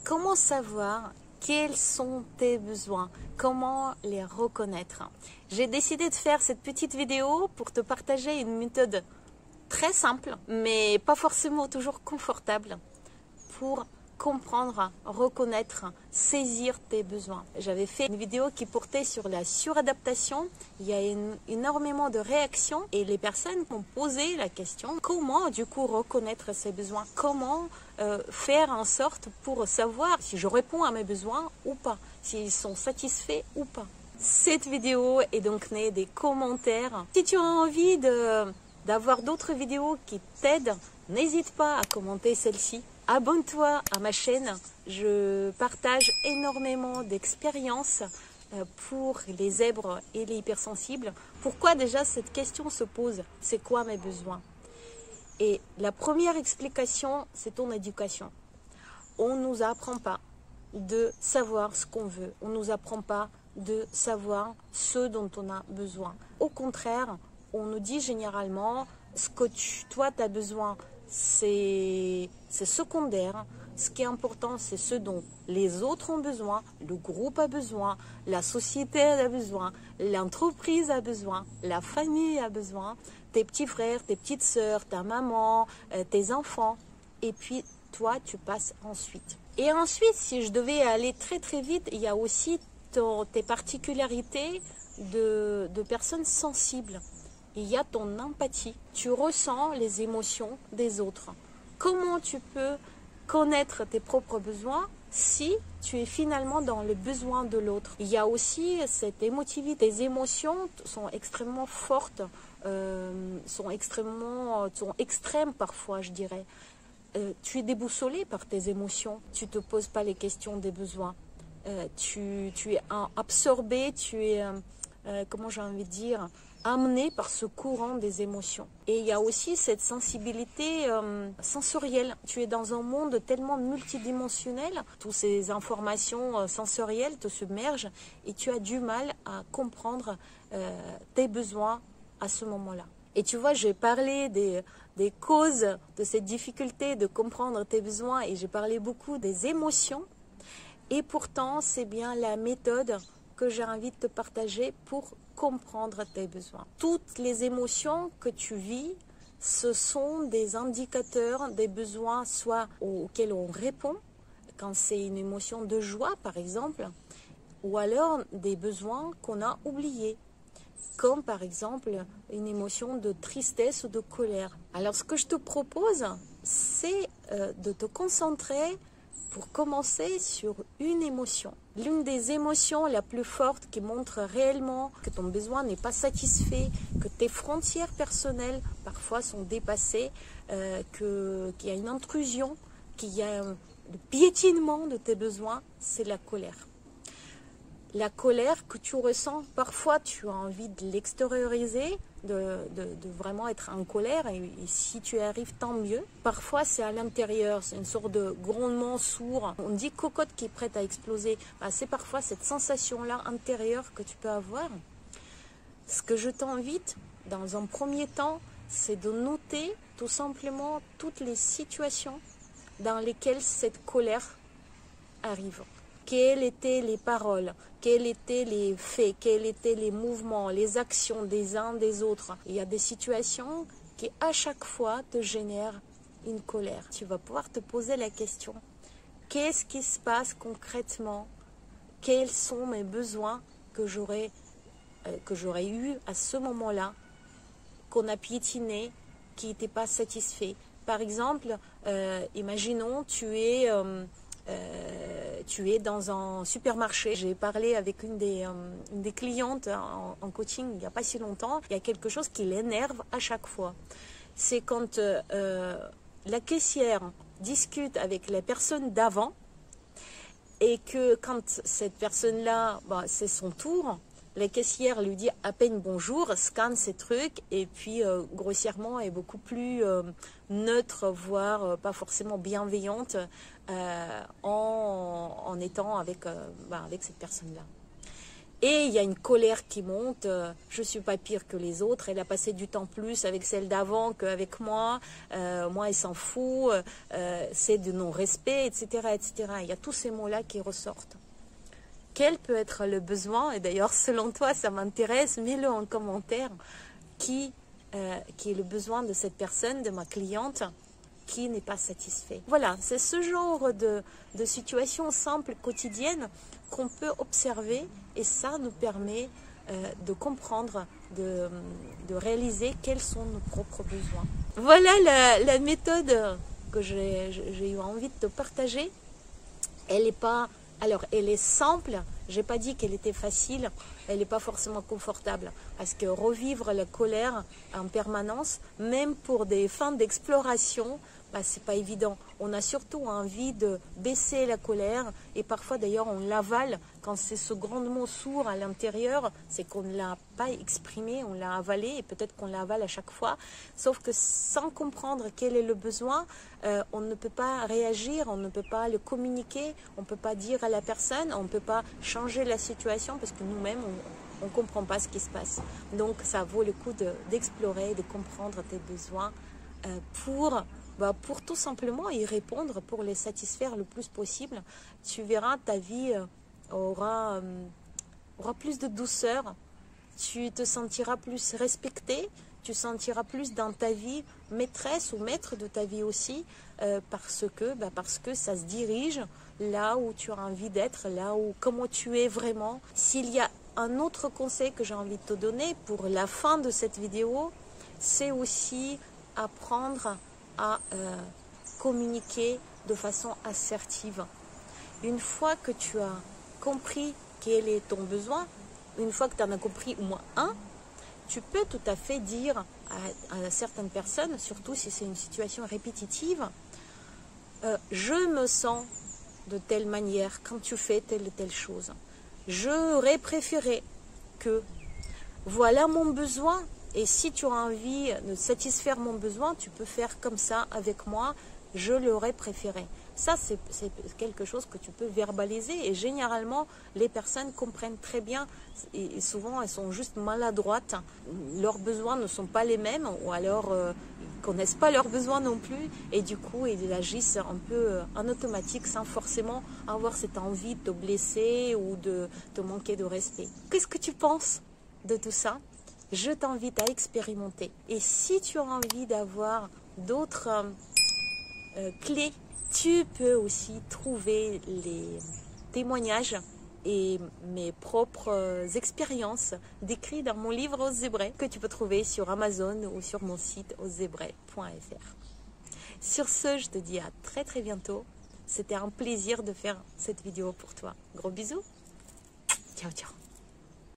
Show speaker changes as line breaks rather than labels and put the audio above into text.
Comment savoir quels sont tes besoins? Comment les reconnaître? J'ai décidé de faire cette petite vidéo pour te partager une méthode très simple, mais pas forcément toujours confortable, pour comprendre, reconnaître, saisir tes besoins. J'avais fait une vidéo qui portait sur la suradaptation. Il y a énormément de réactions et les personnes m'ont posé la question comment du coup reconnaître ses besoins, comment faire en sorte pour savoir si je réponds à mes besoins ou pas, s'ils sont satisfaits ou pas. Cette vidéo est donc née des commentaires. Si tu as envie d'avoir d'autres vidéos qui t'aident, n'hésite pas à commenter celle-ci. Abonne-toi à ma chaîne, je partage énormément d'expériences pour les zèbres et les hypersensibles. Pourquoi déjà cette question se pose? C'est quoi mes besoins? Et la première explication, c'est ton éducation. On ne nous apprend pas de savoir ce qu'on veut. On ne nous apprend pas de savoir ce dont on a besoin. Au contraire, on nous dit généralement ce que toi tu as besoin, c'est secondaire. Ce qui est important, c'est ce dont les autres ont besoin, le groupe a besoin, la société a besoin, l'entreprise a besoin, la famille a besoin, tes petits frères, tes petites sœurs, ta maman, tes enfants. Et puis, toi, tu passes ensuite. Et ensuite, si je devais aller très très vite, il y a aussi tes particularités de personnes sensibles. Il y a ton empathie. Tu ressens les émotions des autres. Comment tu peux connaître tes propres besoins si tu es finalement dans le besoin de l'autre? Il y a aussi cette émotivité. Tes émotions sont extrêmement fortes, sont extrêmes parfois, je dirais. Tu es déboussolé par tes émotions. Tu ne te poses pas les questions des besoins. Tu es absorbé, tu es, comment j'ai envie de dire, amené par ce courant des émotions. Et il y a aussi cette sensibilité sensorielle. Tu es dans un monde tellement multidimensionnel, toutes ces informations sensorielles te submergent et tu as du mal à comprendre tes besoins à ce moment-là. Et tu vois, j'ai parlé des causes de cette difficulté de comprendre tes besoins et j'ai parlé beaucoup des émotions. Et pourtant, c'est bien la méthode que j'ai envie de te partager pour comprendre tes besoins. Toutes les émotions que tu vis, ce sont des indicateurs des besoins, soit auxquels on répond, quand c'est une émotion de joie par exemple, ou alors des besoins qu'on a oubliés, comme par exemple une émotion de tristesse ou de colère. Alors ce que je te propose, c'est de te concentrer pour commencer sur une émotion. L'une des émotions la plus forte qui montre réellement que ton besoin n'est pas satisfait, que tes frontières personnelles parfois sont dépassées, qu'il y a une intrusion, qu'il y a le piétinement de tes besoins, c'est la colère. La colère que tu ressens, parfois tu as envie de l'extérioriser, de vraiment être en colère, et si tu y arrives, tant mieux. Parfois c'est à l'intérieur, c'est une sorte de grondement sourd. On dit cocotte qui est prête à exploser. C'est parfois cette sensation-là intérieure que tu peux avoir. Ce que je t'invite, dans un premier temps, c'est de noter tout simplement toutes les situations dans lesquelles cette colère arrive. Quelles étaient les paroles, quels étaient les faits, quels étaient les mouvements, les actions des uns des autres. Il y a des situations qui à chaque fois te génèrent une colère. Tu vas pouvoir te poser la question, qu'est-ce qui se passe concrètement? Quels sont mes besoins que j'aurais eu à ce moment-là, qu'on a piétiné, qui n'étaient pas satisfaits? Par exemple, imaginons tu es dans un supermarché. J'ai parlé avec une des clientes en coaching il n'y a pas si longtemps. Il y a quelque chose qui l'énerve à chaque fois. C'est quand la caissière discute avec la personne d'avant et que quand cette personne-là, c'est son tour, la caissière lui dit à peine bonjour, scanne ses trucs et puis grossièrement est beaucoup plus neutre, voire pas forcément bienveillante en étant avec cette personne-là. Et il y a une colère qui monte, je ne suis pas pire que les autres, elle a passé du temps plus avec celle d'avant qu'avec moi, moi elle s'en fout, c'est de non-respect, etc., etc. Il y a tous ces mots-là qui ressortent. Quel peut être le besoin, et d'ailleurs selon toi ça m'intéresse, mets-le en commentaire, qui est le besoin de cette personne, de ma cliente, qui n'est pas satisfait. Voilà, c'est ce genre de situation simple, quotidienne, qu'on peut observer, et ça nous permet de comprendre, de réaliser quels sont nos propres besoins. Voilà la méthode que j'ai eu envie de te partager. Elle est pas... Alors, elle est simple, j'ai pas dit qu'elle était facile, elle n'est pas forcément confortable, parce que revivre la colère en permanence, même pour des fins d'exploration, bah, c'est pas évident. On a surtout envie de baisser la colère, et parfois d'ailleurs on l'avale, quand c'est ce grondement sourd à l'intérieur, c'est qu'on ne l'a pas exprimé, on l'a avalé, et peut-être qu'on l'avale à chaque fois, sauf que sans comprendre quel est le besoin, on ne peut pas réagir, on ne peut pas le communiquer, on ne peut pas dire à la personne, on ne peut pas changer la situation, parce que nous-mêmes, on ne comprend pas ce qui se passe. Donc ça vaut le coup d'explorer, de comprendre tes besoins pour tout simplement y répondre, pour les satisfaire le plus possible. Tu verras, ta vie aura plus de douceur, tu te sentiras plus respecté, tu sentiras plus dans ta vie maîtresse ou maître de ta vie aussi, parce que ça se dirige là où tu as envie d'être, là où comment tu es vraiment. S'il y a un autre conseil que j'ai envie de te donner pour la fin de cette vidéo, c'est aussi apprendre à communiquer de façon assertive. Une fois que tu as compris quel est ton besoin, une fois que tu en as compris au moins un, tu peux tout à fait dire à certaines personnes, surtout si c'est une situation répétitive, je me sens de telle manière quand tu fais telle ou telle chose. J'aurais préféré que, voilà mon besoin, et si tu as envie de satisfaire mon besoin, tu peux faire comme ça avec moi, je l'aurais préféré. Ça, c'est quelque chose que tu peux verbaliser, et généralement, les personnes comprennent très bien, et souvent, elles sont juste maladroites. Leurs besoins ne sont pas les mêmes, ou alors, ils ne connaissent pas leurs besoins non plus, et du coup, ils agissent un peu en automatique, sans forcément avoir cette envie de te blesser ou de te manquer de respect. Qu'est-ce que tu penses de tout ça? Je t'invite à expérimenter. Et si tu as envie d'avoir d'autres clés, tu peux aussi trouver les témoignages et mes propres expériences décrites dans mon livre Ose Zébrer, que tu peux trouver sur Amazon ou sur mon site osezébrer.fr. Sur ce, je te dis à très très bientôt. C'était un plaisir de faire cette vidéo pour toi. Gros bisous. Ciao, ciao.